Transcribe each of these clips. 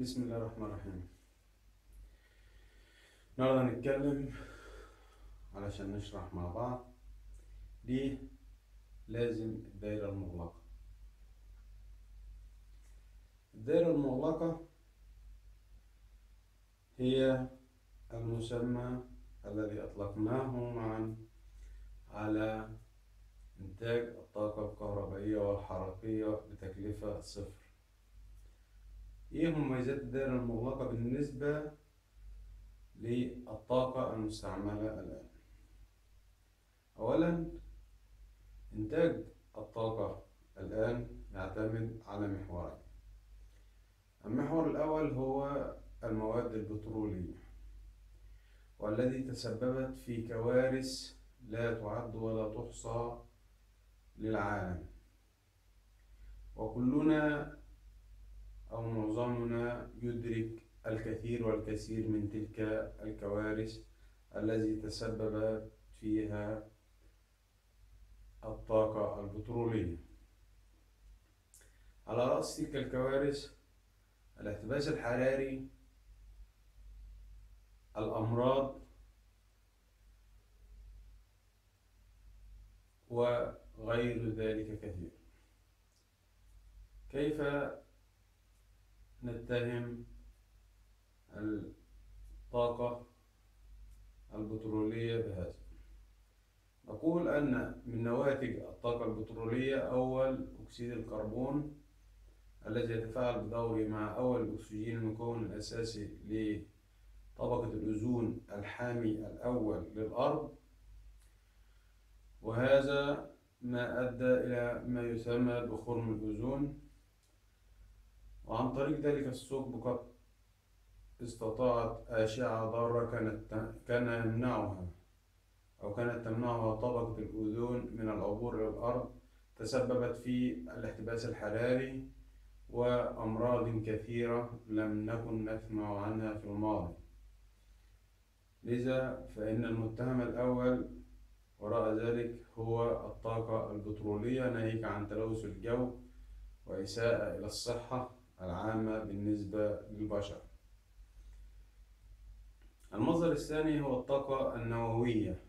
بسم الله الرحمن الرحيم. النهارده هنتكلم علشان نشرح مع بعض ليه لازم الدائرة المغلقة. الدائرة المغلقة هي المسمى الذي أطلقناه معا على إنتاج الطاقة الكهربائية والحركية بتكلفة صفر. إيه مميزات الدائرة المغلقة بالنسبة للطاقة المستعملة الآن؟ أولاً، إنتاج الطاقة الآن يعتمد على محورين. المحور الأول هو المواد البترولية، والذي تسببت في كوارث لا تعد ولا تحصى للعالم، وكلنا أو معظمنا يدرك الكثير والكثير من تلك الكوارث التي تسببت فيها الطاقة البترولية. على رأس تلك الكوارث الاحتباس الحراري، الأمراض، وغير ذلك كثير. كيف نتهم الطاقة البترولية بهذا؟ نقول أن من نواتج الطاقة البترولية أول أكسيد الكربون الذي يتفاعل بدوره مع أول الأكسجين المكون الأساسي لطبقة الأوزون الحامي الأول للأرض، وهذا ما أدى إلى ما يسمى بخرم الأوزون. وعن طريق ذلك الثقب قد استطاعت أشعة ضارة كانت تمنعها طبقة الأوزون من العبور إلى الأرض، تسببت في الاحتباس الحراري وأمراض كثيرة لم نكن نسمع عنها في الماضي. لذا فإن المتهم الأول وراء ذلك هو الطاقة البترولية، ناهيك عن تلوث الجو وإساءة إلى الصحة العامة بالنسبة للبشر. المصدر الثاني هو الطاقة النووية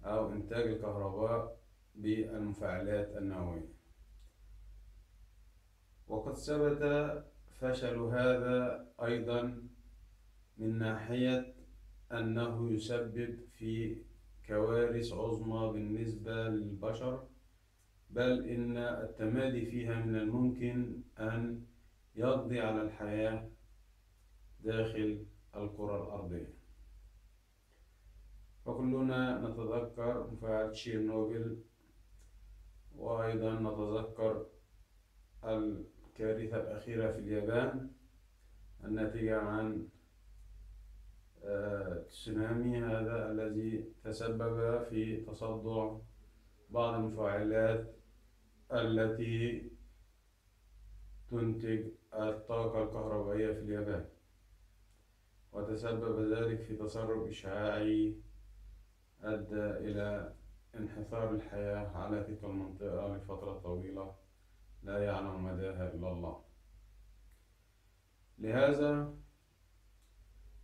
أو إنتاج الكهرباء بالمفاعلات النووية، وقد ثبت فشل هذا أيضا من ناحية أنه يسبب في كوارث عظمى بالنسبة للبشر، بل إن التمادي فيها من الممكن أن يقضي على الحياة داخل الكرة الأرضية. فكلنا نتذكر مفاعل تشيرنوبل، وأيضا نتذكر الكارثة الأخيرة في اليابان الناتجة عن التسونامي هذا الذي تسبب في تصدع بعض المفاعلات التي تنتج الطاقة الكهربائية في اليابان، وتسبب ذلك في تسرب إشعاعي أدى إلى انحصار الحياة على تلك المنطقة لفترة طويلة لا يعلم مداها إلا الله. لهذا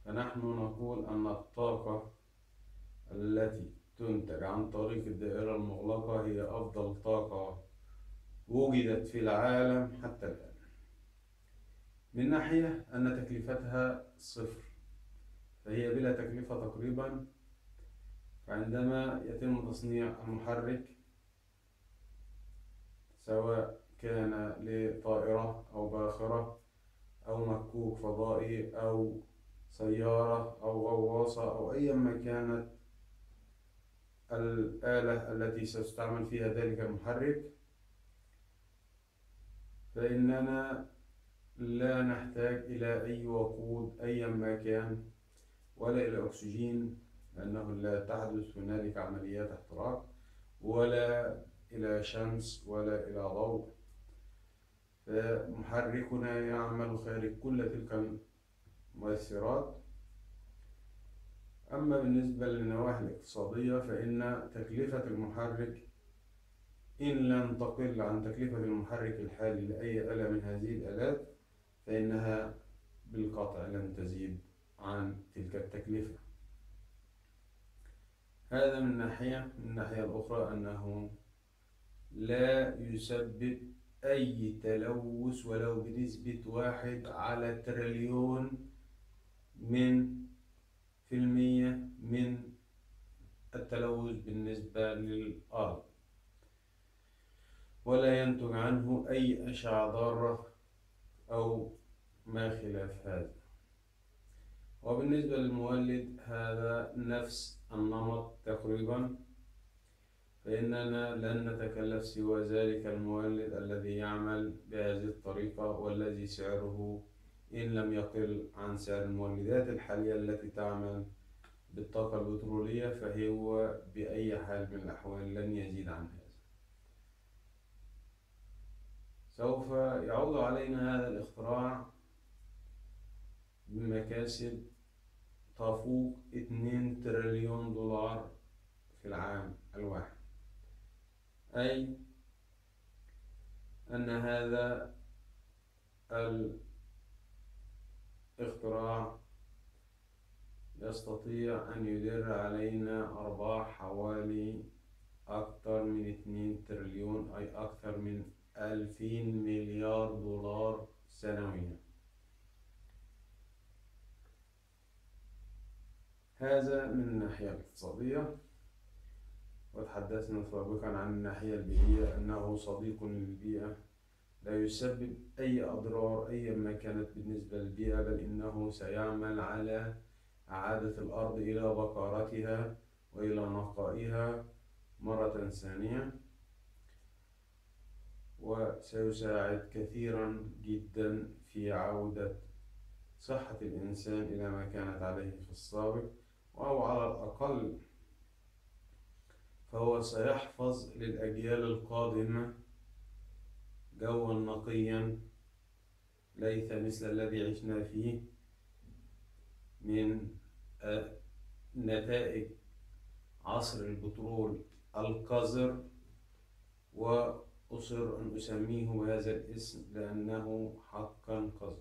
فنحن نقول أن الطاقة التي تنتج عن طريق الدائرة المغلقة هي أفضل طاقة وجدت في العالم حتى الآن، من ناحية أن تكلفتها صفر، فهي بلا تكلفة تقريبا. فعندما يتم تصنيع المحرك سواء كان لطائرة أو باخرة أو مكوك فضائي أو سيارة أو غواصة أو أيا ما كانت الآلة التي ستستعمل فيها ذلك المحرك، فإننا لا نحتاج إلى أي وقود أيا ما كان، ولا إلى أكسجين، لأنه لا تحدث هنالك عمليات احتراق، ولا إلى شمس ولا إلى ضوء. فمحركنا يعمل خارج كل تلك المؤثرات. أما بالنسبة للنواحي الاقتصادية فإن تكلفة المحرك إن لم تقل عن تكلفة المحرك الحالي لأي آلة من هذه الآلات، فإنها بالقطع لن تزيد عن تلك التكلفة. هذا من ناحية. من الناحية الأخرى أنه لا يسبب أي تلوث ولو بنسبة 1/1,000,000,000,000 في المية من التلوث بالنسبة للأرض، ولا ينتج عنه أي أشعة ضارة أو ما خلاف هذا. وبالنسبة للمولد هذا نفس النمط تقريبا، فإننا لن نتكلف سوى ذلك المولد الذي يعمل بهذه الطريقة، والذي سعره إن لم يقل عن سعر المولدات الحالية التي تعمل بالطاقة البترولية، فهو بأي حال من الأحوال لن يزيد عن هذا. سوف يعود علينا هذا الاختراع بمكاسب تفوق 2 تريليون دولار في العام الواحد، أي أن هذا الاختراع يستطيع أن يدر علينا أرباح حوالي أكثر من 2 تريليون، أي أكثر من 2000 مليار دولار سنويا. هذا من الناحية الاقتصادية. وتحدثنا سابقا عن الناحية البيئية، أنه صديق للبيئة، لا يسبب أي أضرار أيا كانت بالنسبة للبيئة، بل إنه سيعمل على إعادة الأرض إلى بقارتها وإلى نقائها مرة ثانية، وسيساعد كثيرا جدا في عودة صحة الإنسان إلى ما كانت عليه في السابق، أو على الأقل فهو سيحفظ للأجيال القادمة جوا نقيا ليس مثل الذي عشنا فيه من نتائج عصر البترول القذر، وأصر أن أسميه بهذا الاسم لأنه حقا قذر.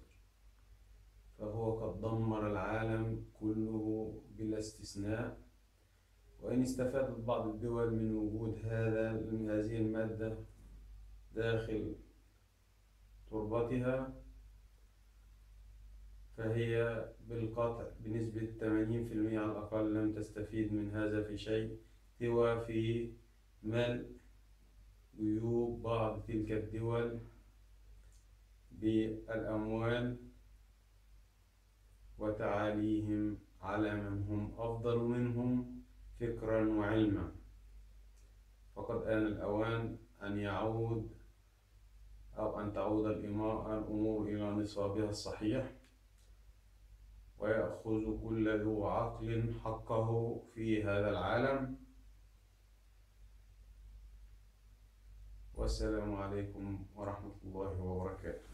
فهو قد دمر العالم كله بلا استثناء، وإن استفادت بعض الدول من وجود هذه المادة داخل تربتها، فهي بالقطع بنسبة 80% على الأقل لم تستفيد من هذا في شيء، سوى في ملء جيوب بعض تلك الدول بالأموال وتعاليهم على من هم أفضل منهم فكرا وعلما. فقد آن الأوان أن تعود الأمور إلى نصابها الصحيح، ويأخذ كل ذو عقل حقه في هذا العالم. والسلام عليكم ورحمة الله وبركاته.